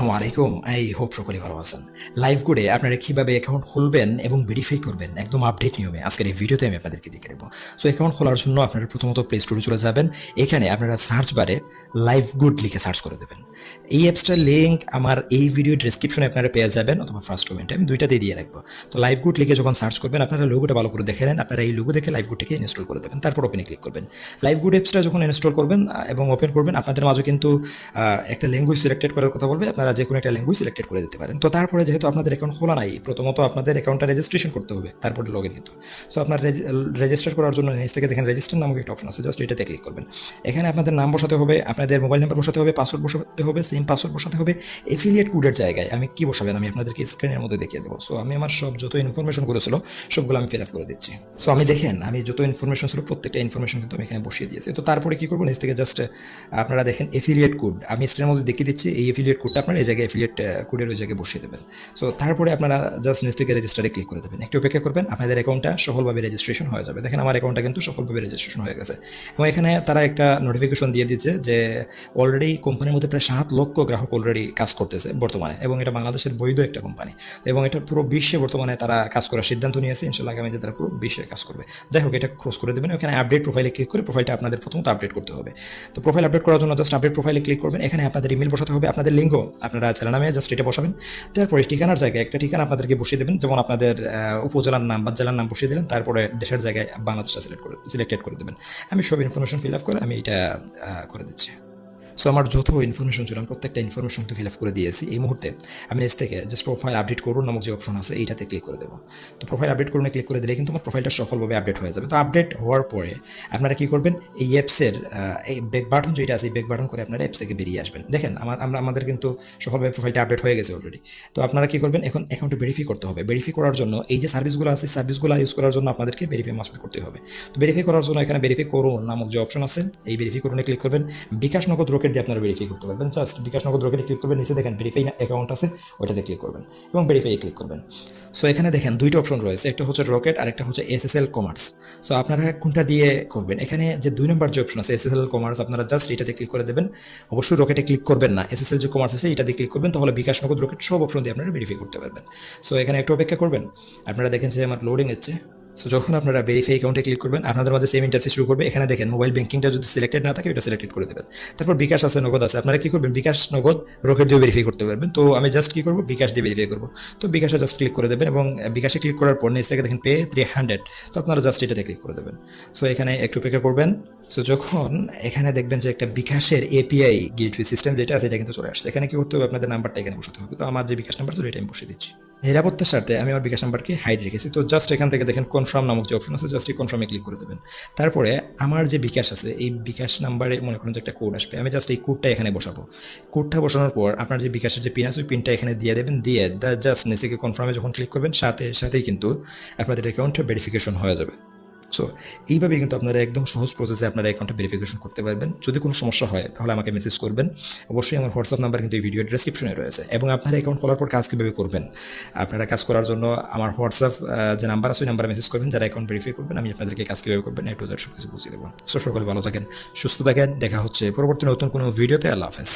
আসসালামু আলাইকুম। I hope সকলে ভালো আছেন। লাইভ কোডে আপনারা কিভাবে অ্যাকাউন্ট খুলবেন এবং ভেরিফাই করবেন একদম আপডেট নিয়মে আজকের এই ভিডিওতে আমি আপনাদেরকে দেখিয়ে দেবো। সো অ্যাকাউন্ট খোলার জন্য আপনারা প্রথমত প্লে স্টোরে চলে যাবেন। এখানে আপনারা সার্চ বারে লাইভ গুড লিখে সার্চ করে দেবেন। এই অ্যাপসটার লিঙ্ক আমার এই ভিডিও ডেসক্রিপশনে আপনারা পেয়ে যাবেন অথবা ফার্স্ট কমেন্টে আমি দুইটাতেই দিয়ে রাখবো। তো লাইভ গুড লিখে যখন সার্চ করবেন আপনারা লোগোটা ভালো করে দেখে নেন। আপনারা এই লোগো দেখে লাইভ গুডটাকে ইনস্টল করে দেবেন, তারপর ওপেনে ক্লিক করবেন। লাইভ গুড অ্যাপসটা যখন ইনস্টল করবেন এবং ওপেন করবেন আপনাদের মাঝে কিন্তু একটা ল্যাঙ্গুয়েজ সিলেক্টেড করার কথা বলবে। আপনারা যে কোনো একটা ল্যাঙ্গুয়েজ সিলেক্টেড করে দিতে পারেন। তো তারপরে যেহেতু আপনাদের অ্যাকাউন্ট খোলা নাই, প্রথমত আপনাদের অ্যাকাউন্টটা রেজিস্ট্রেশন করতে হবে, তারপরে লগ ইন কিন্তু। সো আপনার রেজিস্টার করার জন্য নিচ থেকে দেখেন রেজিস্টার নামক একটা অপশন আছে, জাস্ট এটাতে ক্লিক করবেন। এখানে আপনাদের নাম বসাতে হবে, আপনাদের মোবাইল নাম্বার বসাতে হবে, পাসওয়ার্ড বসাতে হবে, সেম পাসওয়ার্ড বসাতে হবে। এফিলিয়েট কোডের জায়গায় আমি কি বসাবেন আমি আপনাদেরকে স্ক্রিনের মধ্যে দেখিয়ে দেবো। সো আমি আমার সব যত ইনফরমেশন করেছিল সবগুলো আমি ফিল আপ করে দিচ্ছি। সো আমি দেখেন আমি যত ইনফরমেশন ছিল প্রত্যেকটা ইনফরমেশন কিন্তু আমি এখানে বসিয়ে দিয়েছি। তো তারপরে কি করবো, নিচ থেকে জাস্ট আপনারা দেখেন এফিলিয়েট কোড আমি স্ক্রিনের মধ্যে দেখিয়ে দিচ্ছি। এই এফিলিয়েট কোডটা আপনারা এই জায়গায় এফিলিয়েট কোডের ওই জায়গায় বসিয়ে দেবেন। সো তারপরে আপনারা জাস্ট নিচ থেকে রেজিস্টারে ক্লিক করে দেবেন। একটু অপেক্ষা করবেন, আপনাদের অ্যাকাউন্টটা সফলভাবে রেজিস্ট্রেশন হয়ে যাবে। দেখেন আমার অ্যাকাউন্টটা কিন্তু সফলভাবে রেজিস্ট্রেশন হয়ে গেছে এবং এখানে তারা একটা নোটিফিকেশন দিয়ে দিচ্ছে যে অলরেডি কোম্পানির মধ্যে প্রায় 7 লক্ষ গ্রাহক অলরেডি কাজ করতেছে বর্তমানে, এবং এটা বাংলাদেশের বৈধ একটা কোম্পানি এবং এটা পুরো বিশ্বে বর্তমানে তারা কাজ করার সিদ্ধান্ত নিয়েছে। ইনশাল্লাহ আগামীতে তারা পুরো বিশ্বে কাজ করবে। যাই হোক, এটা ক্রস করে দেবেন। ওখানে আপডেট প্রোফাইলে ক্লিক করে প্রোফাইলটা আপনাদের প্রথমত আপডেট করতে হবে। তো প্রোফাইল আপডেট করার জন্য জাস্ট আপডেট প্রোফাইলে ক্লিক করবেন। এখানে আপনাদের ইমেল বসাতে হবে, আপনাদের লিঙ্ক আপনারা ছেলে নামে জাস্ট এটা বসাবেন। তারপরে ঠিকানার জায়গায় একটা ঠিকানা আপনাদেরকে বসিয়ে দেবেন, যেমন আপনাদের উপজেলার নাম বা জেলার নাম বসিয়ে দিলেন। তারপরে দেশের জায়গায় বাংলাদেশটা সিলেক্টেড করে দেবেন। আমি সব ইনফরমেশন ফিল আপ করে আমি এটা করে দিচ্ছি। সো আমার যত ইনফরমেশন ছিল আমি প্রত্যেকটা ইনফরমেশন তো ফিল আপ করে দিয়েছি। এই মুহূর্তে আমি নিচ থেকে জাস্ট প্রোফাইল আপডেট করুন নামক যে অপশন আছে এইটাতে ক্লিক করে দেবো। তো প্রোফাইল আপডেট করুন ক্লিক করে দিলে কিন্তু আমার প্রোফাইলটা সফলভাবে আপডেট হয়ে যাবে। তো আপডেট হওয়ার পরে আপনারা কী করবেন, এই অ্যাপসের এই ব্যাক বাটন যেটা আছে এই ব্যাক বাটন করে আপনারা অ্যাপস থেকে বেরিয়ে আসবেন। দেখেন আমাদের কিন্তু সফলভাবে প্রোফাইলটা আপডেট হয়ে গেছে অলরেডি। তো আপনারা কী করবেন, এখন অ্যাকাউন্টে ভেরিফাই করতে হবে। ভেরিফাই করার জন্য এই যে সার্ভিসগুলো আছে সার্ভিসগুলো ইউজ করার জন্য আপনাদেরকে ভেরিফাই মাস্ট করতে হবে। তো ভেরিফাই করার জন্য এখানে ভেরিফাই করুন নামক যে অপশন আছে এই ভেরিফাই করুনে ক্লিক করবেন। বিকাশ নগদ রকেট দিয়ে আপনারা ভেরিফাই করতে পারবেন। জাস্ট বিকাশ নগদ রকেটে ক্লিক করবেন, নিচে দেখেন ভেরিফাই অ্যাকাউন্ট আছে ওইটাতে ক্লিক করবেন এবং ভেরিফাই ক্লিক করবেন। সো এখানে দেখেন দুইটা অপশন রয়েছে, একটা হচ্ছে রকেট আর একটা হচ্ছে এসএসএল কমার্স। সো আপনারা কোনটা দিয়ে করবেন, এখানে যে 2 নম্বর যে অপশন আছে এসএসএল কমার্স আপনারা জাস্ট এটাতে ক্লিক করে দেবেন। অবশ্যই রকেটে ক্লিক করবেন না, এসএসএল যে কমার্স আছে এটাতে ক্লিক করবেন, তাহলে বিকাশ নগদ রকেট সব অপশন দিয়ে আপনারা ভেরিফাই করতে পারবেন। সো এখানে একটু অপেক্ষা করবেন। আপনারা দেখেন যে আমার লোডিং হচ্ছে। সো যখন আপনারা ভেরিফাই অ্যাকাউন্টে ক্লিক করবেন আপনাদের মাঝে সেম ইন্টারফেস শুরু করবে। এখানে দেখেন মোবাইল ব্যাঙ্কিংটা যদি সিলেক্টেড না থাকে ওটা সিলেক্টেড করে দেবেন। তারপর বিকাশ আছে, নগদ আছে, আপনারা কী করবেন বিকাশ নগদ রকেট দিয়ে ভেরিফাই করতে পারবেন। তো আমি জাস্ট কী করবো বিকাশ দিয়ে ভেরিফাই করবো। তো বিকাশে জাস্ট ক্লিক করে দেবেন এবং বিকাশে ক্লিক করার পর নিচ থেকে দেখেন পে 300। তো আপনারা জাস্ট এটাতে ক্লিক করে দেবেন। সো এখানে একটু অপেক্ষা করবেন। সো যখন এখানে দেখবেন যে একটা বিকাশের এপিআই গেটওয়ে সিস্টেম যেটা আছে এটা কিন্তু চলে আসছে। এখানে কী করতে হবে, আপনাদের নাম্বারটা এখানে বসাতে হবে। তো আমার যে বিকাশ নাম্বার ছিল এটা আমি বসিয়ে দিচ্ছি। নিরাপত্তার স্বার্থে আমি আমার বিকাশ নাম্বারকে হাইড রেখেছি। তো জাস্ট এখান থেকে দেখেন কনফার্ম নামক যে অপশন আছে জাস্ট এই কনফার্মে ক্লিক করে দেবেন। তারপরে আমার যে বিকাশ আছে এই বিকাশ নাম্বারে মনে করেন যে একটা কোড আসবে, আমি জাস্ট এই কোডটা এখানে বসাবো। কোডটা বসানোর পর আপনার যে বিকাশের যে পিন আছে ওই পিনটা এখানে দিয়ে দেবেন। দিয়ে জাস্ট নিচে কনফার্মে যখন ক্লিক করবেন সাথেই কিন্তু আপনাদের অ্যাকাউন্টে ভেরিফিকেশন হয়ে যাবে। সো এইভাবেই কিন্তু আপনারা একদম সহজ প্রসেসে আপনারা অ্যাকাউন্টে ভেরিফিকেশন করতে পারবেন। যদি কোনো সমস্যা হয় তাহলে আমাকে মেসেজ করবেন। অবশ্যই আমার হোয়াটসঅ্যাপ নাম্বার কিন্তু এই ভিডিও ডেসক্রিপশনে রয়েছে। এবং আপনারা অ্যাকাউন্ট খোলার পর কাজ কীভাবে করবেন, আপনারা কাজ করার জন্য আমার হোয়াটসঅ্যাপ যে নাম্বার আছে ওই নাম্বারে মেসেজ করবেন। যারা অ্যাকাউন্ট ভেরিফাই করবেন আমি আপনাদেরকে কাজ কীভাবে করবেন একটু সব কিছু বুঝিয়ে দেবো। সো সকলে ভালো থাকেন, সুস্থ থাকেন। দেখা হচ্ছে পরবর্তী নতুন কোনো ভিডিওতে। আল্লাহ হাফেজ।